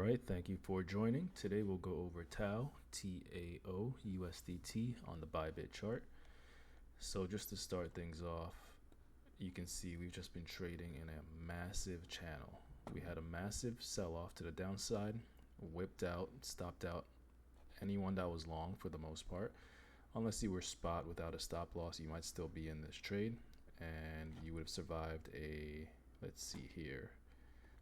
right, thank you for joining. Today we'll go over TAO, TAO, USDT on the Bybit chart. So just to start things off, you can see we've just been trading in a massive channel. We had a massive sell-off to the downside, whipped out, stopped out anyone that was long for the most part. Unless you were spot without a stop loss, you might still be in this trade, and you would have survived a, let's see here,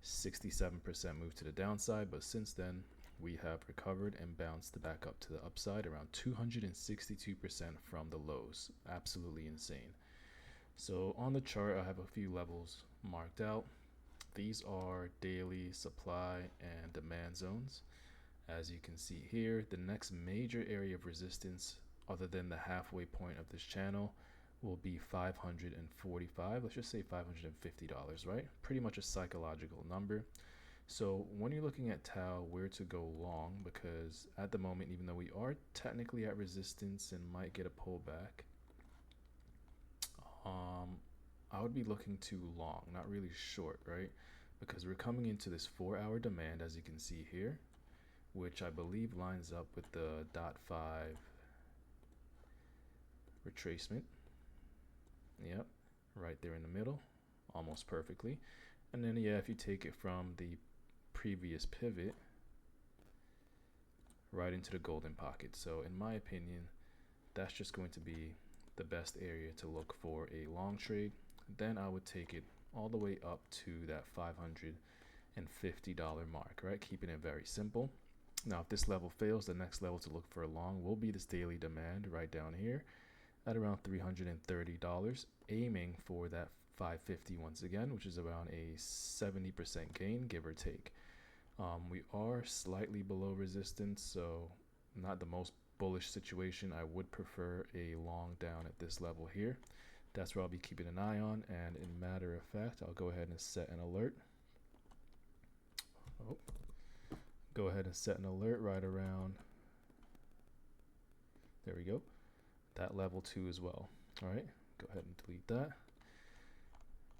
67% move to the downside. But since then, we have recovered and bounced back up to the upside around 262% from the lows. Absolutely insane. So on the chart, I have a few levels marked out. These are daily supply and demand zones. As you can see here, the next major area of resistance other than the halfway point of this channel will be 545. Let's just say $550, right? Pretty much a psychological number. So when you're looking at TAO, where to go long, because at the moment, even though we are technically at resistance and might get a pullback, I would be looking too long, not really short, right? Because we're coming into this 4-hour demand, as you can see here, which I believe lines up with the .5 retracement. Yep, right there in the middle, almost perfectly. And then yeah, if you take it from the previous pivot right into the golden pocket. So in my opinion, that's just going to be the best area to look for a long trade. Then I would take it all the way up to that $550 mark, right? Keeping it very simple. Now, if this level fails, the next level to look for a long will be this daily demand right down here at around $330, aiming for that 550 once again, which is around a 70% gain, give or take. We are slightly below resistance, so not the most bullish situation. I would prefer a long down at this level here. That's where I'll be keeping an eye on, and in matter of fact, I'll go ahead and set an alert. Go ahead and set an alert right around, there we go, that level 2 as well. All right, go ahead and delete that.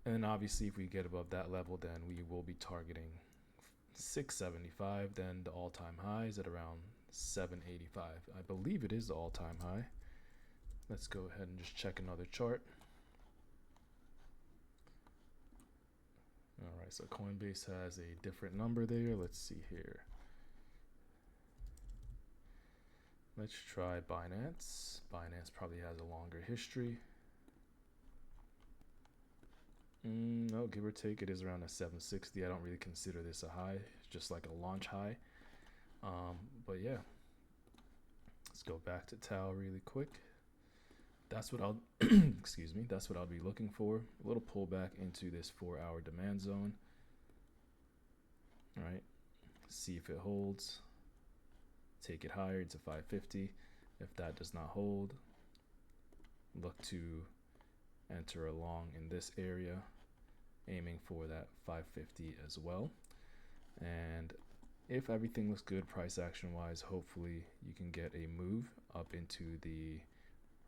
And obviously if we get above that level, then we will be targeting 675. Then the all-time high is at around 785. I believe it is the all-time high. Let's go ahead and just check another chart. All right, so Coinbase has a different number there. Let's see here. Let's try Binance. Binance probably has a longer history. No, give or take, it is around a 760. I don't really consider this a high. It's just like a launch high. But yeah, let's go back to TAO really quick. That's what I'll excuse me. That's what I'll be looking for. A little pullback into this 4-hour demand zone. All right, see if it holds. Take it higher into 550. If that does not hold, look to enter a long in this area, aiming for that 550 as well. And if everything looks good price action wise, hopefully you can get a move up into the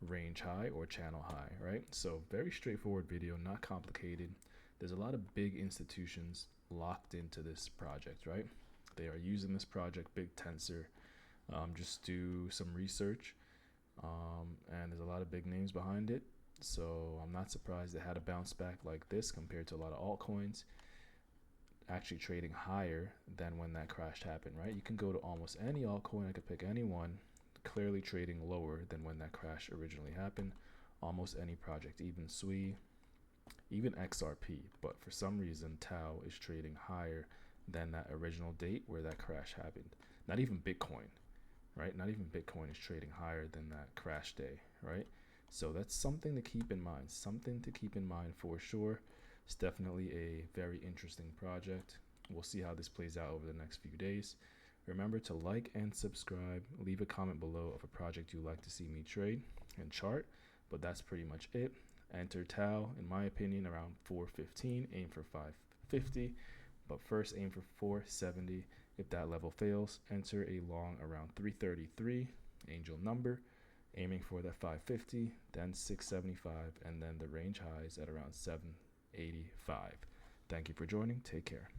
range high or channel high, right? So very straightforward video, not complicated. There's a lot of big institutions locked into this project, right? They are using this project, Bittensor. Just do some research, and there's a lot of big names behind it. So I'm not surprised they had a bounce back like this compared to a lot of altcoins actually trading higher than when that crash happened, right? You can go to almost any altcoin, I could pick any one, clearly trading lower than when that crash originally happened. Almost any project, even SUI, even XRP, but for some reason TAO is trading higher than that original date where that crash happened. Not even Bitcoin, right? Not even Bitcoin is trading higher than that crash day, right? So that's something to keep in mind, for sure. It's definitely a very interesting project. We'll see how this plays out over the next few days. Remember to like and subscribe. Leave a comment below of a project you'd like to see me trade and chart, but that's pretty much it. Enter TAO, in my opinion, around 415, aim for 550, but first aim for 470. If that level fails, enter a long around 333, angel number, aiming for that 550, then 675, and then the range highs at around 785. Thank you for joining. Take care.